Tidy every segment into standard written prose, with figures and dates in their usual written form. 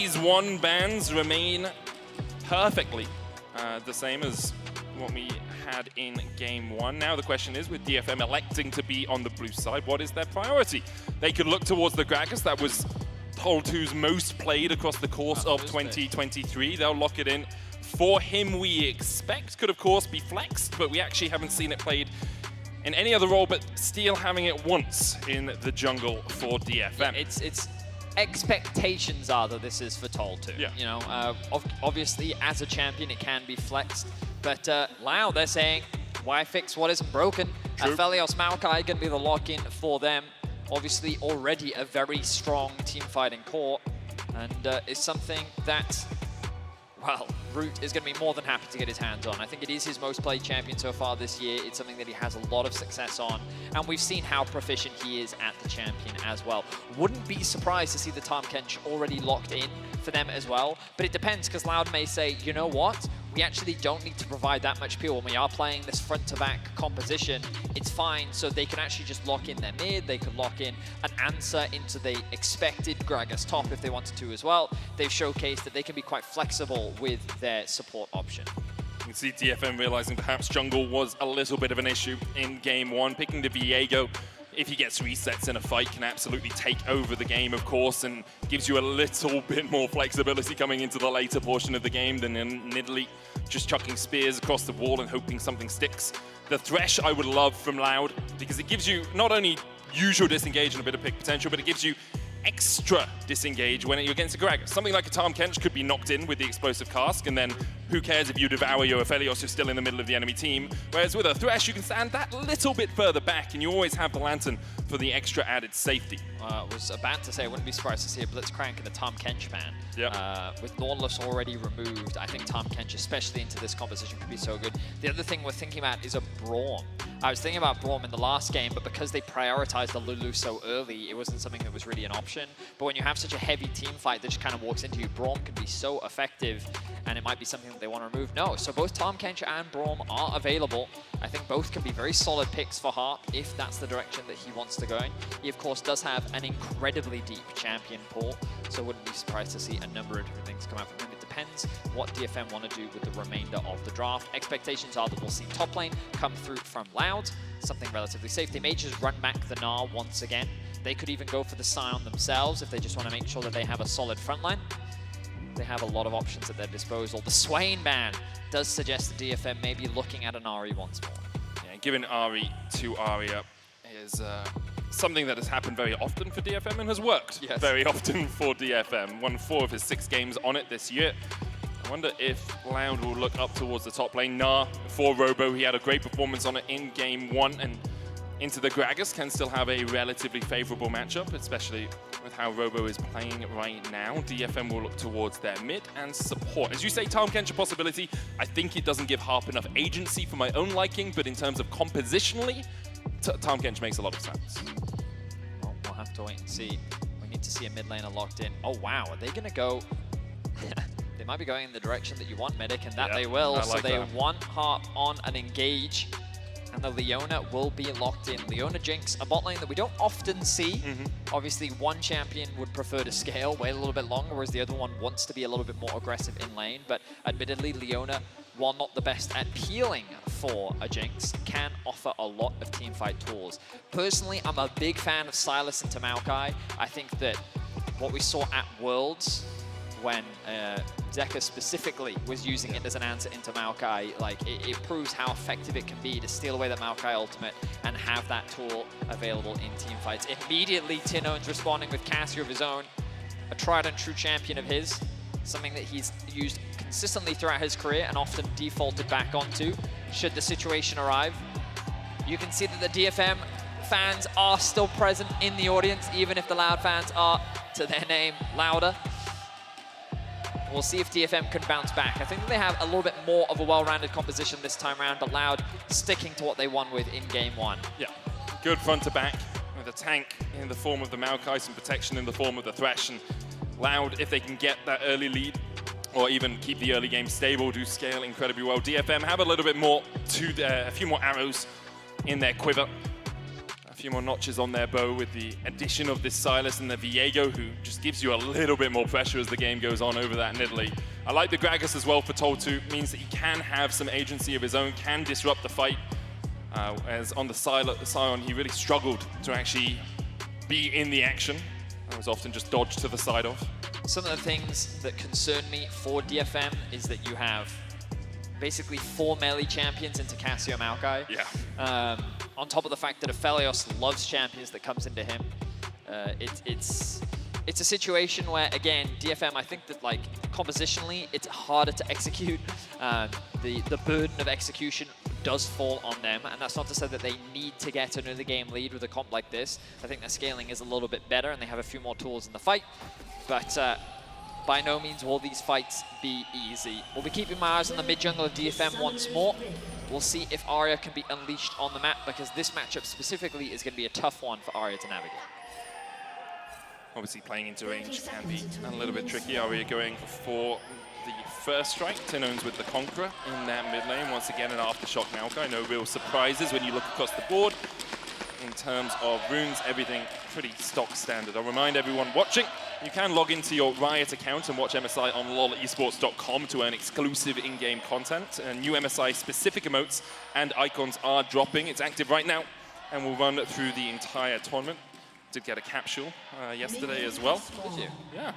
These one bans remain perfectly the same as what we had in game one. Now the question is, with DFM electing to be on the blue side, what is their priority? They could look towards the Gragas. That was Toll 2's most played across the course of 2023. They'll lock it in for him, we expect. Could of course be flexed, but we actually haven't seen it played in any other role, but Steel having it once in the jungle for DFM. Yeah, it's expectations are that this is for Toll 2. Yeah. You know, obviously as a champion it can be flexed, but Loud, they're saying, why fix what isn't broken? Aphelios Maokai going to be the lock-in for them. Obviously already a very strong team fighting core, and is something that, well, Root is going to be more than happy to get his hands on. I think it is his most played champion so far this year. It's something that he has a lot of success on, and we've seen how proficient he is at the champion as well. Wouldn't be surprised to see the Tahm Kench already locked in for them as well, but it depends, because Loud may say, you know what? We actually don't need to provide that much peel when we are playing this front-to-back composition. It's fine, so they can actually just lock in their mid, they could lock in an answer into the expected Gragas top if they wanted to as well. They've showcased that they can be quite flexible with their support option. You can see DFM realizing perhaps jungle was a little bit of an issue in game one. Picking the Viego, if he gets resets in a fight, can absolutely take over the game, of course, and gives you a little bit more flexibility coming into the later portion of the game than in Nidalee just chucking spears across the wall and hoping something sticks. The Thresh I would love from Loud, because it gives you not only usual disengage and a bit of pick potential, but it gives you extra disengage when you're against a Gragas. Something like a Tahm Kench could be knocked in with the explosive cask, and then who cares if you devour your Aphelios who's still in the middle of the enemy team. Whereas with a Thresh, you can stand that little bit further back, and you always have the Lantern for the extra added safety. I was about to say, I wouldn't be surprised to see a Blitzcrank in the Tahm Kench ban. Yep. With Nautilus already removed, I think Tahm Kench, especially into this composition, could be so good. The other thing we're thinking about is a Braum. I was thinking about Braum in the last game, but because they prioritized the Lulu so early, it wasn't something that was really an option. But when you have such a heavy team fight that just kind of walks into you, Braum can be so effective, and it might be something that they want to remove. No, so both Tahm Kench and Braum are available. I think both can be very solid picks for Harp if that's the direction that he wants to go in. He, of course, does have an incredibly deep champion pool, so wouldn't be surprised to see a number of different things come out from him. It depends what DFM want to do with the remainder of the draft. Expectations are that we'll see top lane come through from Loud, something relatively safe. They may just run back the Gnar once again. They could even go for the Scion themselves if they just want to make sure that they have a solid front line. They have a lot of options at their disposal. The Swain ban does suggest that DFM may be looking at an Ahri once more. Yeah, giving Ahri to Aria is something that has happened very often for DFM and has worked very often for DFM. Won 4 of his 6 games on it this year. I wonder if Loud will look up towards the top lane. Gnar for Robo, he had a great performance on it in game 1, and into the Gragas can still have a relatively favorable matchup, especially with how Robo is playing right now. DFM will look towards their mid and support. As you say, Tahm Kench a possibility. I think it doesn't give Harp enough agency for my own liking, but in terms of compositionally, Tahm Kench makes a lot of sense. Well, we'll have to wait and see. We need to see a mid laner locked in. Oh wow, are they gonna go? They might be going in the direction that you want, Medic, and that they will. Like so they that. want Harp on an engage, and the Leona will be locked in. Leona Jinx, a bot lane that we don't often see. Obviously, one champion would prefer to scale, wait a little bit longer, whereas the other one wants to be a little bit more aggressive in lane. But admittedly, Leona, while not the best at peeling for a Jinx, can offer a lot of teamfight tools. Personally, I'm a big fan of Sylas into Maokai. I think that what we saw at Worlds, when Zeka specifically was using it as an answer into Maokai, like it proves how effective it can be to steal away that Maokai ultimate and have that tool available in teamfights. Immediately, Tinone's responding with Cassia of his own, a tried and true champion of his, something that he's used consistently throughout his career and often defaulted back onto should the situation arrive. You can see that the DFM fans are still present in the audience, even if the Loud fans are, to their name, louder. We'll see if DFM can bounce back. I think that they have a little bit more of a well-rounded composition this time around, but Loud sticking to what they won with in game 1. Yeah, good front to back with a tank in the form of the Maokai, some protection in the form of the Thresh, and Loud, if they can get that early lead or even keep the early game stable, do scale incredibly well. DFM have a little bit more to a few more arrows in their quiver. few more notches on their bow with the addition of this Silas and the Viego, who just gives you a little bit more pressure as the game goes on over that Nidalee. I like the Gragas as well for Toltu. Means that he can have some agency of his own, can disrupt the fight. As on the Sion, he really struggled to actually be in the action. I was often just dodged to the side of. Some of the things that concern me for DFM is that you have basically 4 melee champions into Cassio Maokai. Yeah. On top of the fact that Aphelios loves champions that comes into him. It's a situation where, again, DFM, I think that like compositionally, it's harder to execute. The burden of execution does fall on them, and that's not to say that they need to get another game lead with a comp like this. I think their scaling is a little bit better, and they have a few more tools in the fight. But by no means will these fights be easy. We'll be keeping my eyes on the mid jungle of DFM once more. We'll see if Arya can be unleashed on the map, because this matchup specifically is going to be a tough one for Arya to navigate. Obviously, playing into range can be a little bit tricky. Arya going for the first strike. Tinones with the Conqueror in that mid lane. Once again, an aftershock Maokai. No real surprises when you look across the board. In terms of runes, everything pretty stock standard. I'll remind everyone watching, you can log into your Riot account and watch MSI on lolesports.com to earn exclusive in-game content. New MSI-specific emotes and icons are dropping. It's active right now, and will run through the entire tournament. Did get a capsule yesterday as well. Did you? Yeah.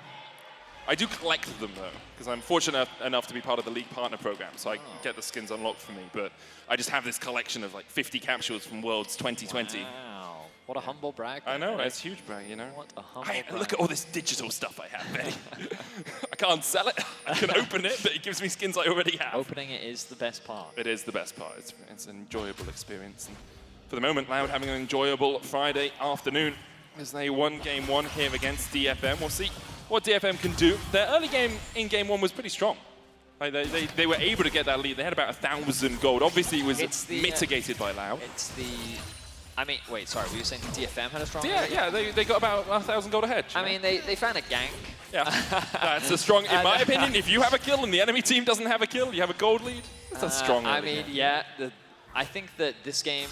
I do collect them, though, because I'm fortunate enough to be part of the League Partner Program, so I get the skins unlocked for me. But I just have this collection of like 50 capsules from Worlds 2020. Wow. What a humble brag. I know, it's huge brag, you know. What a humble brag. Look at all this digital stuff I have, Betty. I can't sell it. I can open it, but it gives me skins I already have. Opening it is the best part. It is the best part. It's an enjoyable experience. And for the moment, Loud having an enjoyable Friday afternoon as they won Game 1 here against DFM. We'll see what DFM can do. Their early game in Game 1 was pretty strong. Like they were able to get that lead. They had about 1,000 gold. Obviously, it was mitigated by Loud. It's the... I mean, wait, sorry, were you saying DFM had a strong lead? Yeah, they got about 1,000 gold ahead. I mean, they found a gank. Yeah, that's a strong, in my opinion, if you have a kill and the enemy team doesn't have a kill, you have a gold lead. That's a strong I mean, yeah, I think that this game,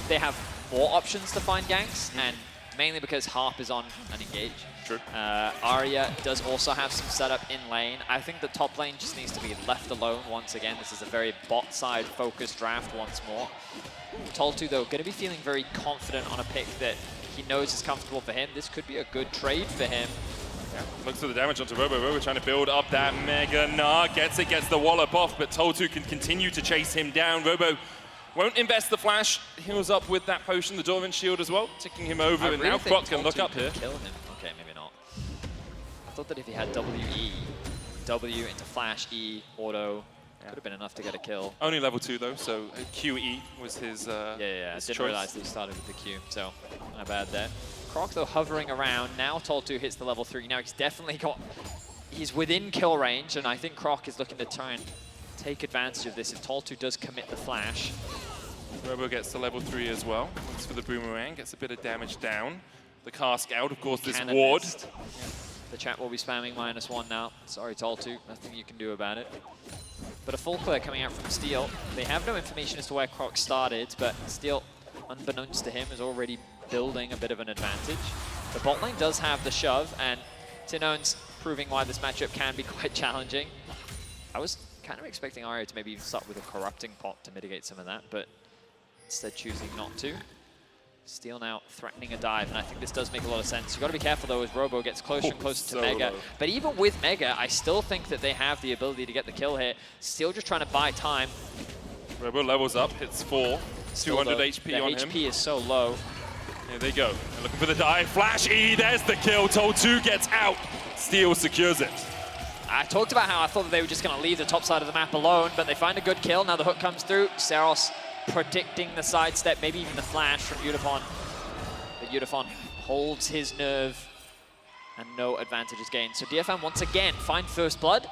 they have more options to find ganks, and mainly because Harp is on an engage. True. Arya does also have some setup in lane. I think the top lane just needs to be left alone once again. This is a very bot side focused draft once more. Toltu, though, going to be feeling very confident on a pick that he knows is comfortable for him. This could be a good trade for him. Yeah, looks for the damage onto Robo. Robo trying to build up that Mega Gnar. Gets the wallop off, but Toltu can continue to chase him down. Robo won't invest the flash. Heals up with that potion, the Doran shield as well, ticking him over. And now Croc can look up here. Kill him. Okay, maybe not. I thought that if he had W into flash, E, auto, could have been enough to get a kill. Only level 2 though, so QE was his Yeah, his I didn't choice. realize that he started with the Q, so not bad there. Croc, though, hovering around. Now Toltu hits the level 3. Now he's within kill range, and I think Croc is looking to try and take advantage of this if Toltu does commit the flash. Robo gets to level 3 as well. Looks for the boomerang, gets a bit of damage down. The cask out, of course, this ward. The chat will be spamming -1 now. Sorry, Toltu, nothing you can do about it. But a full clear coming out from Steel. They have no information as to where Croc started, but Steel, unbeknownst to him, is already building a bit of an advantage. The bot lane does have the shove, and Tinone's proving why this matchup can be quite challenging. I was kind of expecting Arya to maybe start with a corrupting pot to mitigate some of that, but instead choosing not to. Steel now threatening a dive, and I think this does make a lot of sense. You've got to be careful, though, as Robo gets closer and closer to Mega. Low. But even with Mega, I still think that they have the ability to get the kill here. Steel just trying to buy time. Robo levels up, hits 4, 200 HP on him. HP is so low. Here they go. They're looking for the dive. Flash E, there's the kill. Toltu gets out. Steel secures it. I talked about how I thought that they were just going to leave the top side of the map alone, but they find a good kill. Now the hook comes through. Seros predicting the sidestep, maybe even the flash from Yudafon. But Yudafon holds his nerve, and no advantage is gained. So DFM once again find first blood,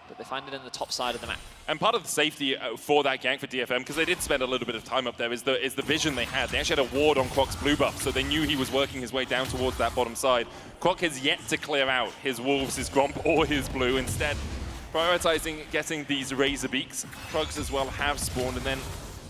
but they find it in the top side of the map. And part of the safety for that gank for DFM, because they did spend a little bit of time up there, is the vision they had. They actually had a ward on Croc's blue buff, so they knew he was working his way down towards that bottom side. Croc has yet to clear out his wolves, his gromp, or his blue. Instead, prioritizing getting these razor beaks. Krugs as well have spawned, and then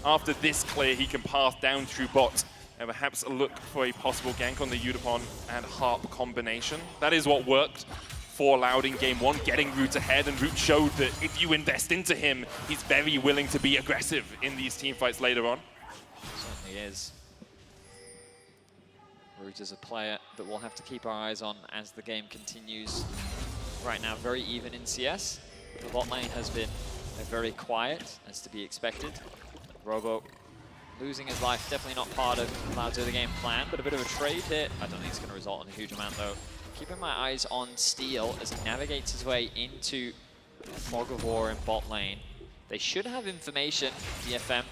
after this clear, he can pass down through bot and perhaps look for a possible gank on the Udapon and Harp combination. That is what worked for Loud in game one, getting Root ahead, and Root showed that if you invest into him, he's very willing to be aggressive in these team fights later on. Certainly is. Root is a player that we'll have to keep our eyes on as the game continues. Right now, very even in CS. The bot lane has been very quiet, as to be expected. Robo losing his life, definitely not part of Cloud's early game plan, but a bit of a trade hit. I don't think it's going to result in a huge amount, though. Keeping my eyes on Steel as he navigates his way into Fog of War in bot lane. They should have information, DFM.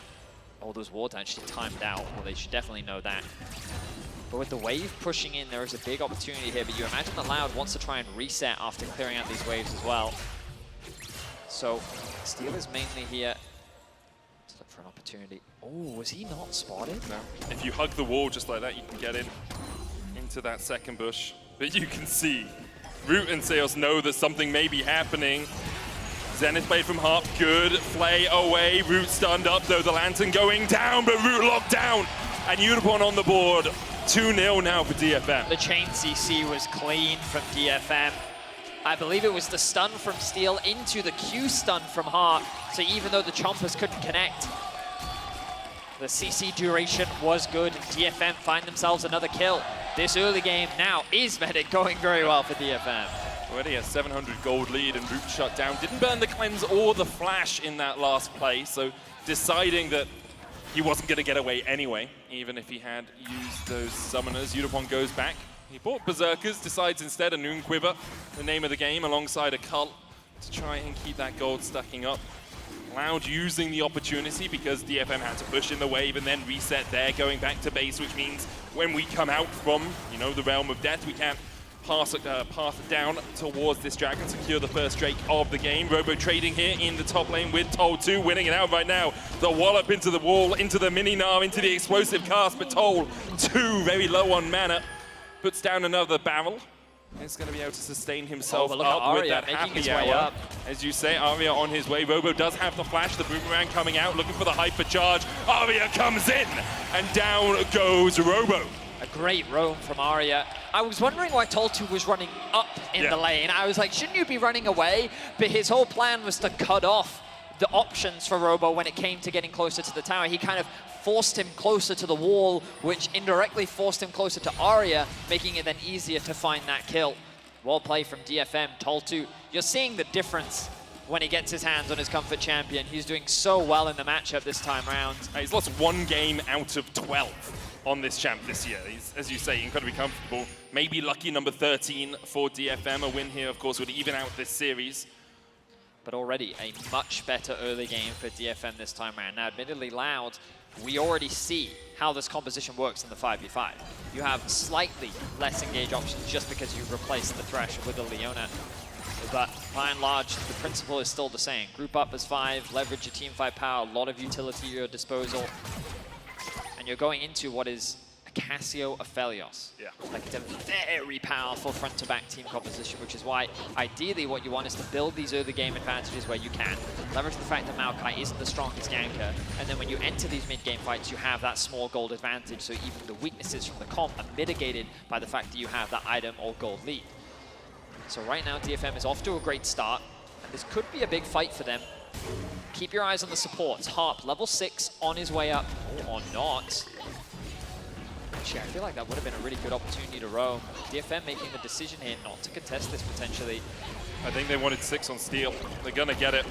Oh, those wards actually timed out. Well, they should definitely know that. But with the wave pushing in, there is a big opportunity here. But you imagine that Loud wants to try and reset after clearing out these waves as well. So Steel is mainly here to look for an opportunity. Oh, was he not spotted? No. If you hug the wall just like that, you can get into that second bush. But you can see, Root and Seos know that something may be happening. Zenith Blade from Harp, good. Flay away, Root stunned up though, the Lantern going down, but Root locked down. And Udapon on the board, 2-0 now for DFM. The chain CC was clean from DFM. I believe it was the stun from Steel into the Q stun from Harp. So even though the Chompers couldn't connect, the CC duration was good. DFM find themselves another kill. This early game now is going very well for DFM. Already a 700 gold lead and Root shut down. Didn't burn the cleanse or the flash in that last play, so deciding that he wasn't going to get away anyway, even if he had used those summoners. Udapon goes back. He bought Berserkers, decides instead a Noon Quiver, the name of the game, alongside a Cult to try and keep that gold stacking up. Loud using the opportunity because DFM had to push in the wave and then reset there, going back to base, which means when we come out from, you know, the realm of death, we can't pass it down towards this dragon, secure the first Drake of the game. Robo trading here in the top lane with Toll 2, winning it out right now. The wallop into the wall, into the mini-nar, into the explosive cast, but Toll 2 very low on mana, puts down another barrel. He's going to be able to sustain himself up with that happy hour. As you say, Arya on his way. Robo does have the flash, the boomerang coming out, looking for the hyper charge. Arya comes in, and down goes Robo. A great roam from Arya. I was wondering why Toltu was running up in the lane. I was like, shouldn't you be running away? But his whole plan was to cut off the options for Robo when it came to getting closer to the tower. He kind of forced him closer to the wall, which indirectly forced him closer to Arya, making it then easier to find that kill. Well played from DFM. Toltu, you're seeing the difference when he gets his hands on his comfort champion. He's doing so well in the matchup this time around. He's lost one game out of 12 on this champ this year. He's, as you say, incredibly comfortable. Maybe lucky number 13 for DFM. A win here, of course, would even out this series. But already a much better early game for DFM this time around. Now, admittedly, Loud, we already see how this composition works in the 5v5. You have slightly less engage options just because you've replaced the Thresh with a Leona. But by and large, the principle is still the same. Group up as 5, leverage your team fight power, a lot of utility at your disposal. And you're going into what is a Cassio Aphelios. Yeah. Like, it's a very powerful front-to-back team composition, which is why ideally what you want is to build these early game advantages where you can. Leverage the fact that Maokai isn't the strongest ganker, and then when you enter these mid-game fights, you have that small gold advantage, so even the weaknesses from the comp are mitigated by the fact that you have that item or gold lead. So right now, DFM is off to a great start, and this could be a big fight for them. Keep your eyes on the supports. Harp, level 6, on his way up, or not. Actually, I feel like that would have been a really good opportunity to roam. DFM making the decision here not to contest this potentially. I think they wanted 6 on Steel. They're going to get it.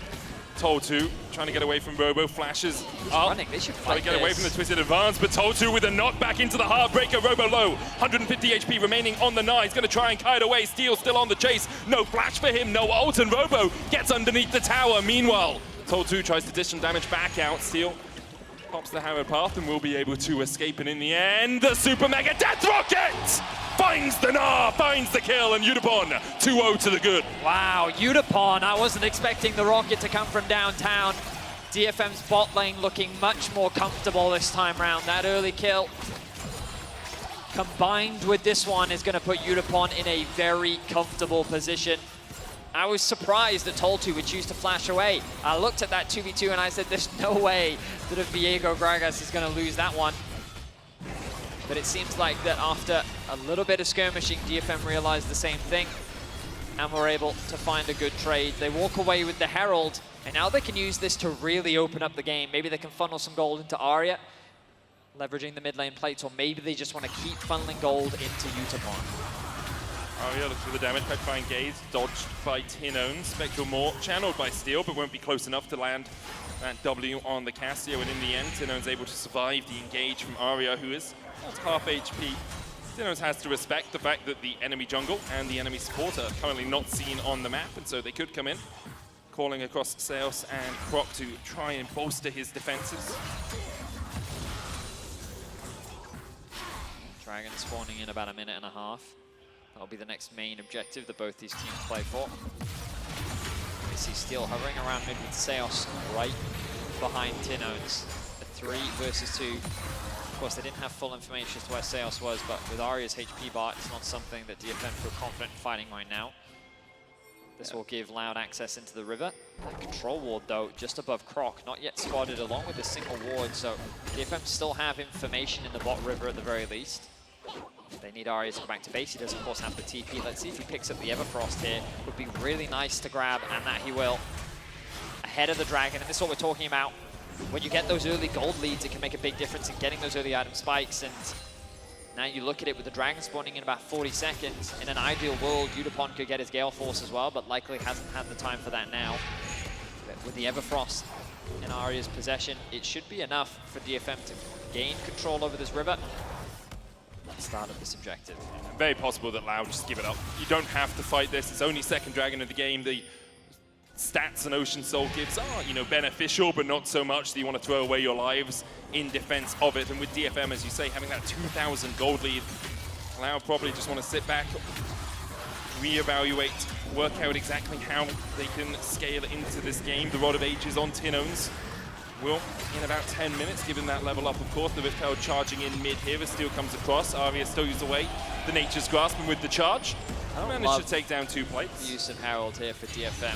Toll 2 trying to get away from Robo, flashes up. Running. They should fight trying to get away from the twisted advance, but Toll 2 with a knockback into the Heartbreaker. Robo low, 150 HP remaining on the 9. He's going to try and kite away. Steel still on the chase. No flash for him, no ult, and Robo gets underneath the tower. Meanwhile, Toll 2 tries to dish some damage back out. Steel pops the hammer path and will be able to escape, and in the end, the Super Mega Death Rocket finds the Gnar, finds the kill, and Udapon 2-0 to the good. Wow, Udapon, I wasn't expecting the rocket to come from downtown. DFM's bot lane looking much more comfortable this time around. That early kill, combined with this one, is going to put Udapon in a very comfortable position. I was surprised that Toltu would choose to flash away. I looked at that 2v2 and I said, there's no way that a Viego Gragas is going to lose that one. But it seems like that after a little bit of skirmishing, DFM realized the same thing and were able to find a good trade. They walk away with the Herald, and now they can use this to really open up the game. Maybe they can funnel some gold into Arya, leveraging the mid lane plates, or maybe they just want to keep funneling gold into Utapon. Arya looks for the damage, petrifying gaze, dodged by Tinone. Spectral Maw channeled by Steel, but won't be close enough to land that W on the Cassio, and in the end, Tinone's able to survive the engage from Arya, who is almost half HP. Tinones has to respect the fact that the enemy jungle and the enemy support are currently not seen on the map, and so they could come in, calling across Seos and Croc to try and bolster his defenses. Dragon spawning in about a minute and a half. That'll be the next main objective that both these teams play for. We see Steel hovering around mid with Seos right behind Tinones. A 3 versus 2. Of course, they didn't have full information as to where Seos was, but with Arya's HP bar, it's not something that DFM feel confident in fighting right now. This will give Loud access into the river. That control ward, though, just above Croc, not yet spotted along with a single ward, so DFM still have information in the bot river at the very least. They need Arya to go back to base. He does, of course, have the TP. Let's see if he picks up the Everfrost here. Would be really nice to grab, and that he will. Ahead of the Dragon, and this is what we're talking about. When you get those early gold leads, it can make a big difference in getting those early item spikes, and now you look at it with the Dragon spawning in about 40 seconds. In an ideal world, Utapon could get his Gale Force as well, but likely hasn't had the time for that now. But with the Everfrost in Arya's possession, it should be enough for DFM to gain control over this river. Start of this objective. Very possible that Loud just give it up. You don't have to fight this. It's only second Dragon of the game. The stats an Ocean Soul gives are, you know, beneficial, but not so much that you want to throw away your lives in defense of it. And with DFM, as you say, having that 2,000 gold lead, Loud probably just want to sit back, reevaluate, work out exactly how they can scale into this game. The Rod of Ages on Tinones will, in about 10 minutes, given that level up, of course. The Rift Herald charging in mid here as Steel comes across. Arya stows away the Nature's Grasp, and with the charge, managed to take down 2 plates. The use of Herald here for DFM.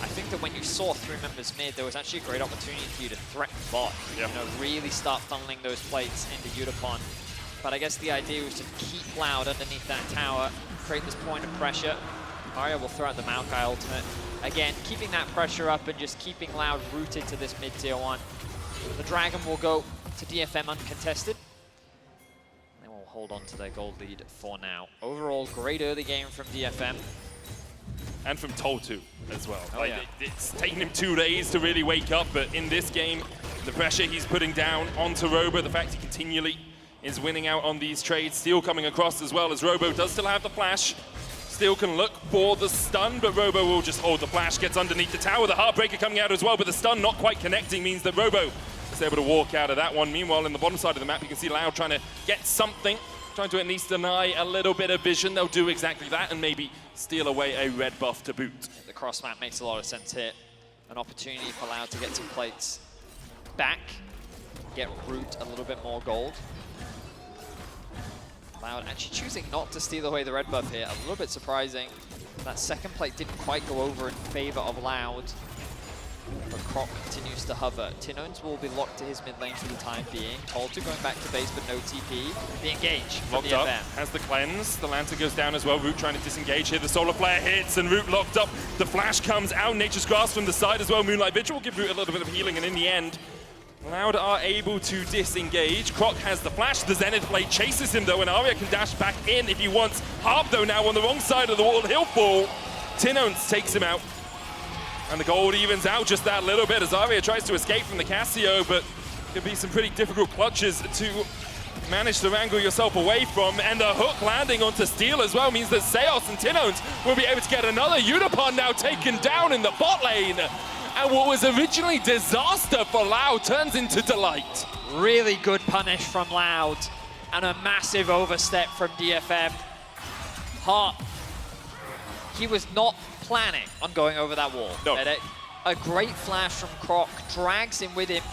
I think that when you saw 3 members mid, there was actually a great opportunity for you to threaten bot. Yep. You know, really start funneling those plates into Utapon. But I guess the idea was to keep Loud underneath that tower, create this point of pressure. Arya will throw out the Maokai ultimate. Again, keeping that pressure up and just keeping Loud rooted to this mid-tier 1. The Dragon will go to DFM uncontested. They will hold on to their gold lead for now. Overall, great early game from DFM. And from Toltu as well. Oh, like, yeah. It's taken him 2 days to really wake up, but in this game, the pressure he's putting down onto Robo, the fact he continually is winning out on these trades, Steel coming across as well, as Robo does still have the flash. Steel can look for the stun, but Robo will just hold the flash, gets underneath the tower. The Heartbreaker coming out as well, but the stun not quite connecting means that Robo is able to walk out of that one. Meanwhile, in the bottom side of the map, you can see Loud trying to get something, trying to at least deny a little bit of vision. They'll do exactly that and maybe steal away a red buff to boot. The cross map makes a lot of sense here. An opportunity for Loud to get some plates back, get Root a little bit more gold. Loud actually choosing not to steal away the red buff here. A little bit surprising. That second plate didn't quite go over in favor of Loud. But Croc continues to hover. Tinones will be locked to his mid lane for the time being. Toltu going back to base, but no TP. The engage from Locked up, DFM. has the cleanse. The Lantern goes down as well. Root trying to disengage here. The Solar Flare hits and Root locked up. The flash comes out. Nature's Grasp from the side as well. Moonlight Vigil will give Root a little bit of healing, and in the end, Loud are able to disengage. Croc has the flash. The Zenith Blade chases him though, and Arya can dash back in if he wants. Harp though now on the wrong side of the wall. He'll fall. Tinones takes him out. And the gold evens out just that little bit as Arya tries to escape from the Cassio, but could be some pretty difficult clutches to manage to wrangle yourself away from. And the hook landing onto Steel as well means that Seos and Tinones will be able to get another Utapon now taken down in the bot lane. And what was originally disaster for Loud turns into delight. Really good punish from Loud and a massive overstep from DFM. Hart, he was not planning on going over that wall. No. A great flash from Croc, drags him with him,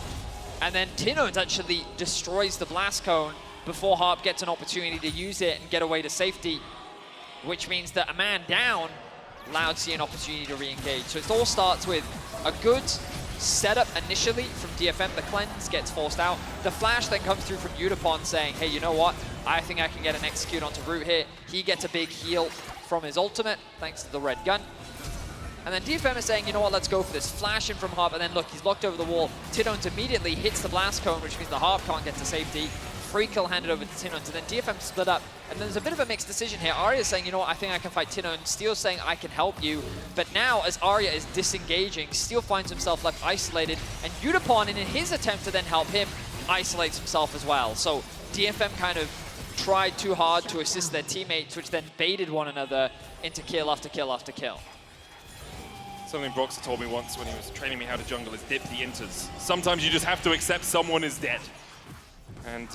and then Tinones actually destroys the blast cone before Harp gets an opportunity to use it and get away to safety, which means that a man down, Loud see an opportunity to re-engage. So it all starts with a good setup initially from DFM. The cleanse gets forced out. The flash then comes through from Udapon saying, hey, you know what? I think I can get an execute onto Root here. He gets a big heal from his ultimate, thanks to the red gun. And then DFM is saying, you know what, let's go for this. Flash in from Harp, and then look, he's locked over the wall. Tinones immediately hits the blast cone, which means the Harp can't get to safety. Free kill handed over to Tinones, and then DFM split up. And then there's a bit of a mixed decision here. Arya saying, you know what, I think I can fight Tinones. Steel's saying, I can help you. But now, as Arya is disengaging, Steel finds himself left isolated, and Udapon, in his attempt to then help him, isolates himself as well. So DFM kind of tried too hard to assist their teammates, which then baited one another into kill after kill after kill. Something Broxer told me once when he was training me how to jungle is dip the inters. Sometimes you just have to accept someone is dead. And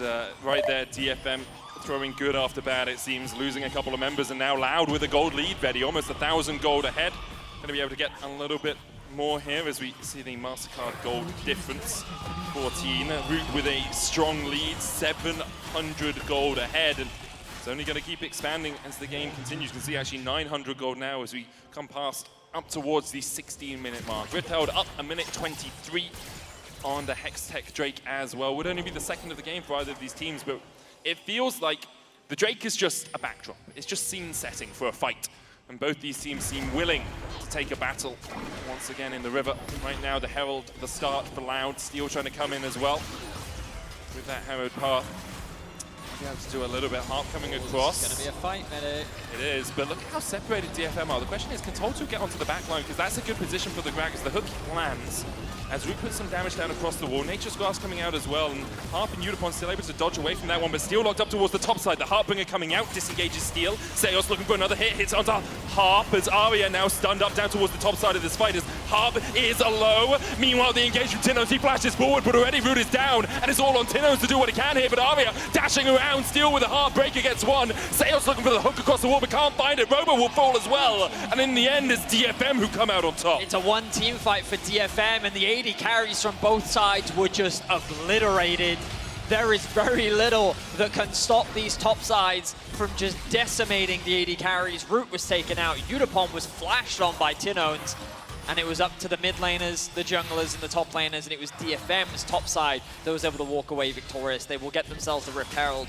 right there, DFM throwing good after bad, it seems, losing a couple of members, and now Loud with a gold lead, Veddy, almost 1,000 gold ahead. Going to be able to get a little bit more here as we see the MasterCard gold difference. 14, Root with a strong lead, 700 gold ahead, and it's only going to keep expanding as the game continues. You can see actually 900 gold now as we come past up towards the 16-minute mark. Withheld up 1:23 on the Hextech Drake as well. Would only be the second of the game for either of these teams, but it feels like the Drake is just a backdrop. It's just scene setting for a fight. And both these teams seem willing to take a battle once again in the river. Right now, the Herald, the start for Loud. Steel trying to come in as well with that Herald path. You have to do a little bit. Harp coming across. It's going to be a fight, Medic. It is, but look how separated DFM are. The question is, can Toltu get onto the back line? Because that's a good position for the Grag as the hook lands. As Root puts some damage down across the wall. Nature's Glass coming out as well, and Harp and Udapon still able to dodge away from that one, but Steel locked up towards the top side. The Heartbringer coming out, disengages Steel. Seos looking for another hit, hits onto Harp as Arya now stunned up down towards the top side of this fight as Harp is low. Meanwhile, the engage from Tinones, he flashes forward, but already Root is down, and it's all on Tinones to do what he can here, but Arya dashing around, Steel with a Heartbreaker gets one. Seos looking for the hook across the wall, but can't find it. Robo will fall as well, and in the end, it's DFM who come out on top. It's a one-team fight for DFM, and the AD carries from both sides were just obliterated. There is very little that can stop these top sides from just decimating the AD carries. Root was taken out, Udapon was flashed on by Tinones, and it was up to the mid laners, the junglers, and the top laners, and it was DFM's top side that was able to walk away victorious. They will get themselves the Rift Herald.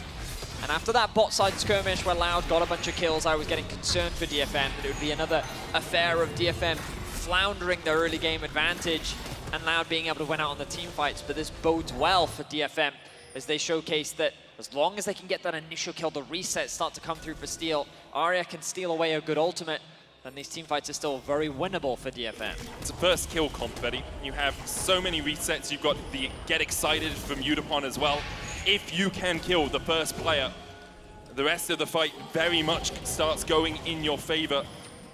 And after that bot side skirmish where Loud got a bunch of kills, I was getting concerned for DFM that it would be another affair of DFM floundering their early game advantage and Loud being able to win out on the team fights. But this bodes well for DFM as they showcase that as long as they can get that initial kill, the resets start to come through for Steel, Arya can steal away a good ultimate, and these team fights are still very winnable for DFM. It's a first kill comp, Veddy. You have so many resets. You've got the get excited from Udapon as well. If you can kill the first player, the rest of the fight very much starts going in your favor.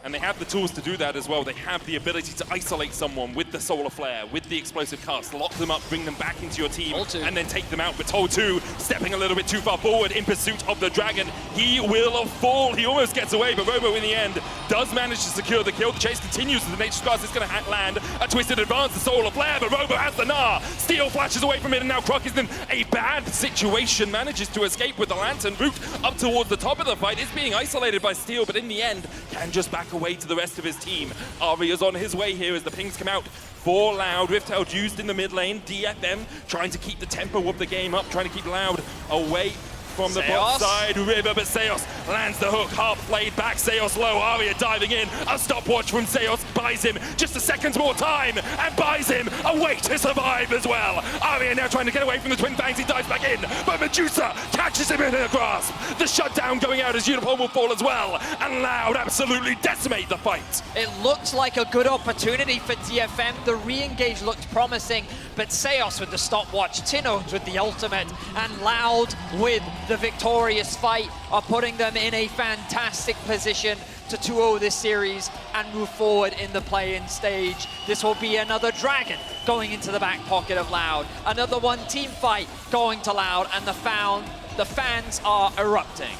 And they have the tools to do that as well. They have the ability to isolate someone with the Solar Flare, with the explosive cast, lock them up, bring them back into your team, and then take them out. But Toltu stepping a little bit too far forward in pursuit of the Dragon. He will fall. He almost gets away, but Robo in the end does manage to secure the kill. The chase continues as the Nature's Glass is going to land a twisted advance, the Solar Flare, but Robo has the Gnar. Steel flashes away from it, and now Croc is in a bad situation, manages to escape with the Lantern. Root up towards the top of the fight is being isolated by Steel, but in the end can just back away to the rest of his team. Arya's on his way here as the pings come out for Loud. Rift used in the mid lane. DFM trying to keep the tempo of the game up, trying to keep Loud away from the bot side river, but Seos lands the hook. Harp played back, Seos low, Arya diving in. A stopwatch from Seos buys him just a second more time and buys him a way to survive as well. Arya now trying to get away from the Twin Fangs, he dives back in, but Medusa catches him in her grasp. The shutdown going out as Udapon will fall as well, and Loud absolutely decimate the fight. It looked like a good opportunity for DFM. The re-engage looked promising, but Seos with the stopwatch, Tinones with the ultimate, and Loud with the victorious fight are putting them in a fantastic position to 2-0 this series and move forward in the play-in stage. This will be another Dragon going into the back pocket of Loud, another one-team fight going to Loud, and the fans are erupting.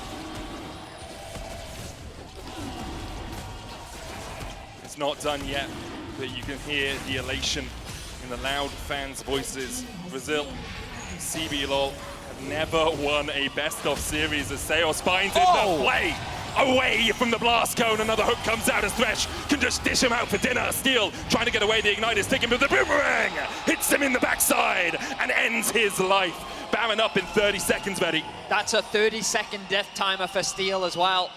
It's not done yet, but you can hear the elation in the Loud fans' voices. Brazil, CB LOL have never won a best-of series as Seos finds it the play. away from the blast cone. Another hook comes out as Thresh can just dish him out for dinner. Steel trying to get away. The Ignite is taking him, but the boomerang hits him in the backside and ends his life. Baron up in 30 seconds, Betty. That's a 30-second death timer for Steel as well.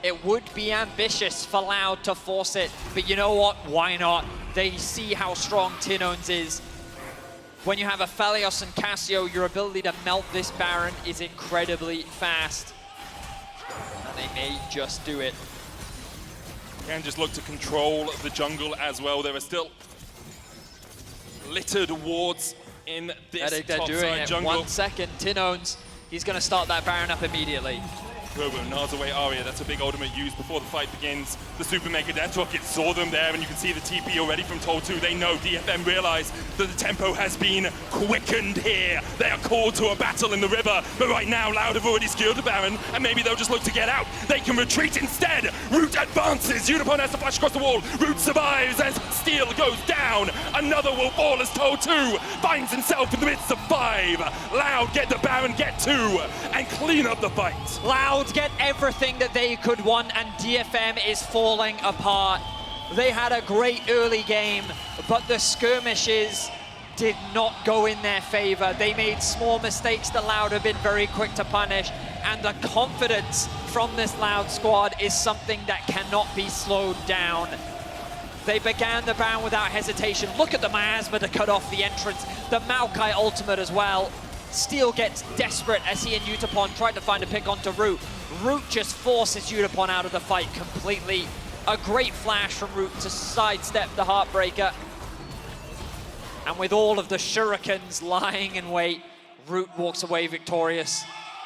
It would be ambitious for Loud to force it, but you know what? Why not? They see how strong Tinones is. When you have a Aphelios and Cassio, your ability to melt this Baron is incredibly fast. And they may just do it. Can just look to control the jungle as well. There are still littered wards in this They're doing it. jungle. 1 second, Tinones, he's going to start that Baron up immediately. Robo nars away Arya. That's a big ultimate used before the fight begins. The Super Mega Death Rocket saw them there, and you can see the TP already from Tol2. They know, DFM realize that the tempo has been quickened here. They are called to a battle in the river, but right now Loud have already skilled the Baron, and maybe they'll just look to get out. They can retreat instead. Root advances. Unipon has to flash across the wall. Root survives as Steel goes down. Another will fall as Tol2 finds himself in the midst of 5. Loud get the Baron, get 2, and clean up the fight. Loud get everything that they could want, and DFM is falling apart. They had a great early game, but the skirmishes did not go in their favor. They made small mistakes that Loud have been very quick to punish, and the confidence from this Loud squad is something that cannot be slowed down. They began the Baron without hesitation. Look at the miasma to cut off the entrance. The Maokai ultimate as well. Steel gets desperate as he and Utapon tried to find a pick onto Root. Root just forces Utapon out of the fight completely. A great flash from Root to sidestep the Heartbreaker. And with all of the shurikens lying in wait, Root walks away victorious.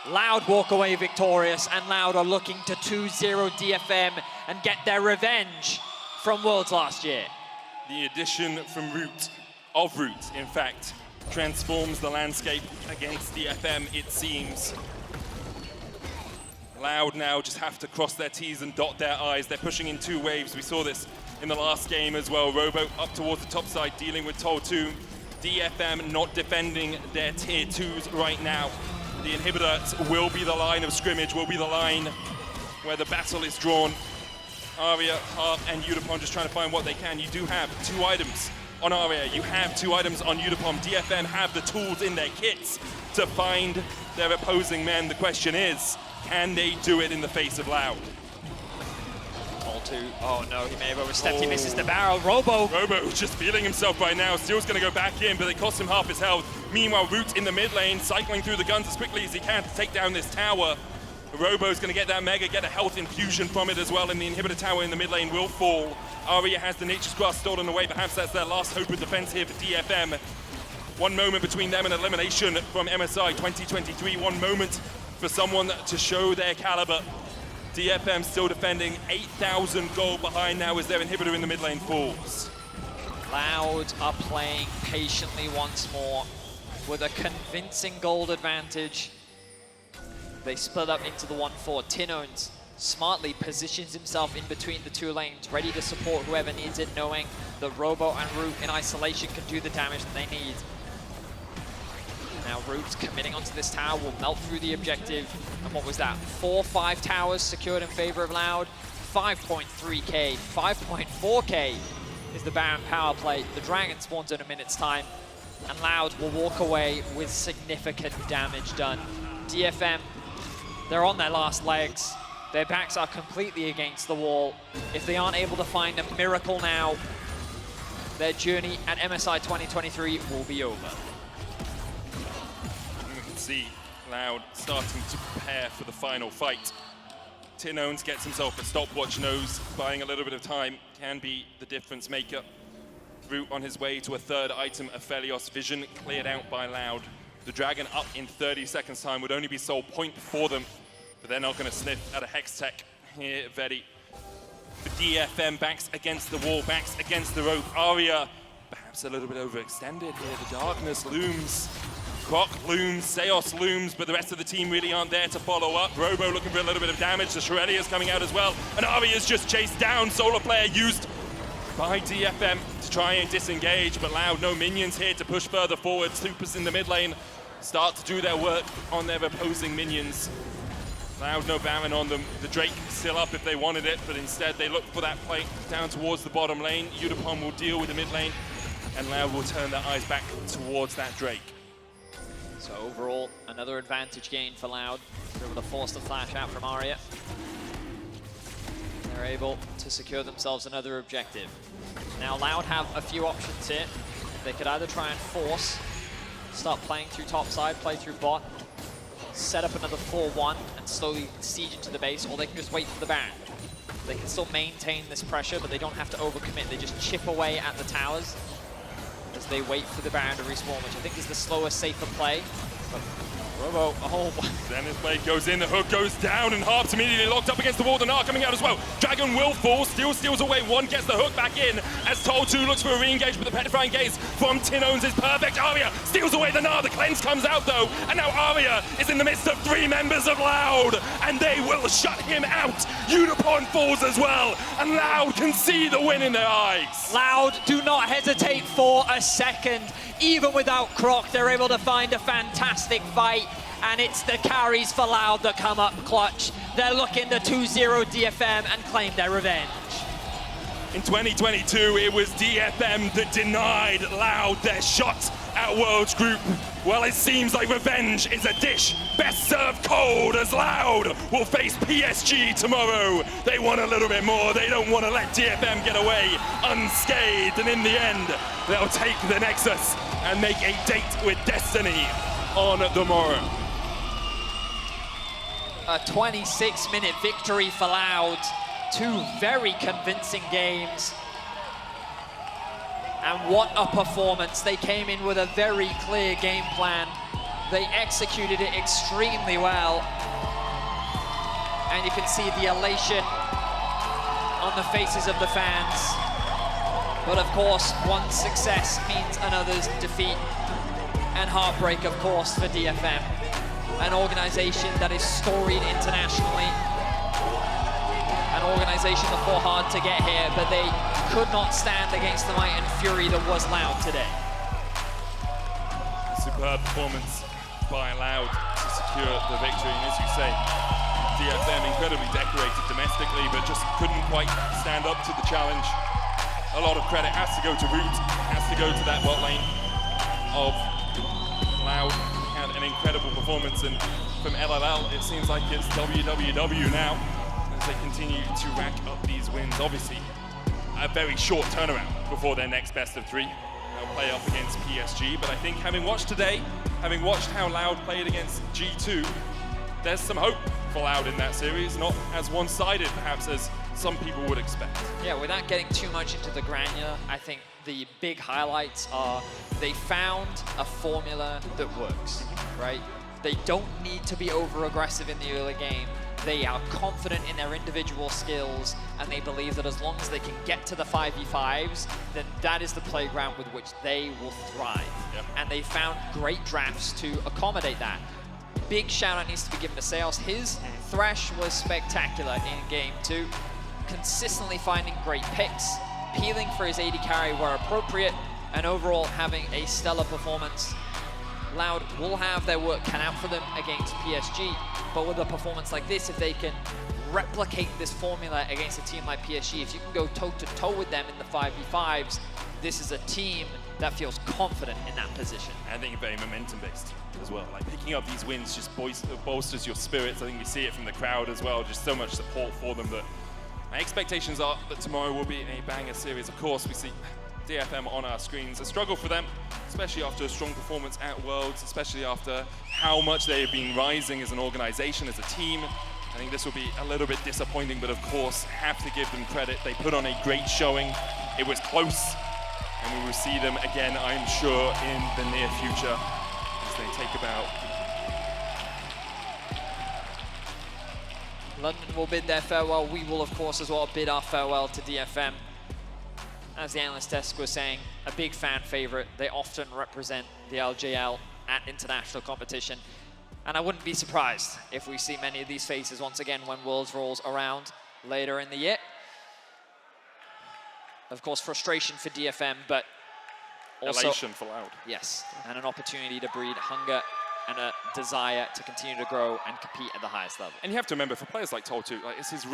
Loud walk away victorious, and Loud are looking to 2-0 DFM and get their revenge from Worlds last year. The addition from Root, in fact, transforms the landscape against DFM, it seems. Loud now just have to cross their T's and dot their I's. They're pushing in 2 waves. We saw this in the last game as well. Robo up towards the top side, dealing with Tol2. DFM not defending their tier 2s right now. The inhibitors will be the line of scrimmage, will be the line where the battle is drawn. Arya, Harp, and Utapon just trying to find what they can. You do have 2 items on Arya, you have 2 items on Utapon. DFM have the tools in their kits to find their opposing men. The question is, can they do it in the face of Loud? Tol2, oh no, he may have overstepped. He misses the barrel. Robo just feeling himself right now. Steel's gonna go back in, but they cost him half his health. Meanwhile, Root in the mid lane, cycling through the guns as quickly as he can to take down this tower. Robo's gonna get that Mega, get a health infusion from it as well, and the inhibitor tower in the mid lane will fall. Arya has the Nature's Grasp stolen away. Perhaps that's their last hope of defense here for DFM. 1 moment between them and elimination from MSI 2023. 1 moment for someone to show their caliber. DFM still defending, 8,000 gold behind now as their inhibitor in the mid lane falls. Loud are playing patiently once more with a convincing gold advantage. They split up into the 1-4. Tinones smartly positions himself in between the 2 lanes, ready to support whoever needs it, knowing that Robo and Root in isolation can do the damage that they need. Now Root's committing onto this tower, will melt through the objective. And what was that? 4-5 towers secured in favor of Loud. 5.3k, 5.4k is the Baron power play. The Dragon spawns in a minute's time, and Loud will walk away with significant damage done. DFM, they're on their last legs. Their backs are completely against the wall. If they aren't able to find a miracle now, their journey at MSI 2023 will be over. You can see Loud starting to prepare for the final fight. Tinones gets himself a stopwatch, knows buying a little bit of time can be the difference maker. Root on his way to a 3rd item, Aphelios. Vision cleared out by Loud. The Dragon up in 30 seconds time would only be sold point for them, but they're not going to sniff at a Hex Tech here, Vedi. The DFM backs against the wall, backs against the rope. Arya perhaps a little bit overextended here. The darkness looms. Croc looms, Seos looms, but the rest of the team really aren't there to follow up. Robo looking for a little bit of damage. The Shurelya's coming out as well, and Arya's just chased down. Solar Player used by DFM to try and disengage, but Loud, no minions here to push further forward. Supers in the mid lane start to do their work on their opposing minions. Loud no Baron on them. The Drake still up if they wanted it, but instead they look for that play down towards the bottom lane. Udapon will deal with the mid lane, and Loud will turn their eyes back towards that Drake. So overall, another advantage gain for Loud. They're able to force the flash out from Arya. They're able to secure themselves another objective. Now Loud have a few options here. They could either try and force, start playing through top side, play through bot, set up another 4-1 and slowly siege into the base, or they can just wait for the Baron. They can still maintain this pressure, but they don't have to overcommit. They just chip away at the towers as they wait for the Baron to respawn, which I think is the slower, safer play. But Robo, oh, Zenith Blade goes in, the hook goes down, and Harp's immediately locked up against the wall. Dinar coming out as well. Dragon will fall, Steel steals away one, gets the hook back in, as Toll 2 looks for a re-engage, but the Petrifying Gaze from Tinones is perfect. Arya steals away the Dinar, the cleanse comes out though, and now Arya is in the midst of 3 members of Loud, and they will shut him out. Udapon falls as well, and Loud can see the win in their eyes. Loud do not hesitate for a second. Even without Croc, they're able to find a fantastic fight, and it's the carries for Loud that come up clutch. They're looking to 2-0 DFM and claim their revenge. In 2022, it was DFM that denied Loud their shot at Worlds Group. Well, it seems like revenge is a dish best served cold, as Loud will face PSG tomorrow. They want a little bit more. They don't want to let DFM get away unscathed. And in the end, they'll take the Nexus and make a date with Destiny on the morrow. A 26-minute victory for Loud. 2 very convincing games. And what a performance. They came in with a very clear game plan. They executed it extremely well. And you can see the elation on the faces of the fans. But of course, one success means another's defeat. And heartbreak, of course, for DFM. An organization that is storied internationally. An organization that fought hard to get here, but they could not stand against the might and fury that was Loud today. Superb performance by Loud to secure the victory, and as you say, DFM incredibly decorated domestically, but just couldn't quite stand up to the challenge. A lot of credit has to go to Root, has to go to that bot lane of Loud. Had an incredible performance, and from LLL, it seems like it's WWW now, as they continue to rack up these wins. Obviously, a very short turnaround before their next best of 3. They'll play up against PSG, but I think having watched today, having watched how Loud played against G2, there's some hope for Loud in that series, not as one-sided perhaps as some people would expect. Yeah, without getting too much into the granular, I think the big highlights are they found a formula that works, right? They don't need to be over-aggressive in the early game. They are confident in their individual skills, and they believe that as long as they can get to the 5v5s, then that is the playground with which they will thrive. Yep. And they found great drafts to accommodate that. Big shout out needs to be given to Sales. His Thresh was spectacular in game 2, consistently finding great picks, peeling for his AD carry where appropriate, and overall having a stellar performance. Loud will have their work cut out for them against PSG, but with a performance like this, if they can replicate this formula against a team like PSG, if you can go toe-to-toe with them in the 5v5s, this is a team that feels confident in that position. I think very momentum-based as well. Like picking up these wins just bolsters your spirits. I think we see it from the crowd as well, just so much support for them. But my expectations are that tomorrow will be a banger series. Of course, we see DFM on our screens. A struggle for them, especially after a strong performance at Worlds, especially after how much they have been rising as an organization, as a team. I think this will be a little bit disappointing, but of course, have to give them credit. They put on a great showing. It was close, and we will see them again, I'm sure, in the near future as they take about. London will bid their farewell. We will, of course, as well bid our farewell to DFM. As the analyst desk was saying, a big fan favorite. They often represent the LJL at international competition. And I wouldn't be surprised if we see many of these faces once again when Worlds rolls around later in the year. Of course, frustration for DFM, but also elation for Loud. Yes, and an opportunity to breed hunger and a desire to continue to grow and compete at the highest level. And you have to remember, for players like Toltu, like, it's his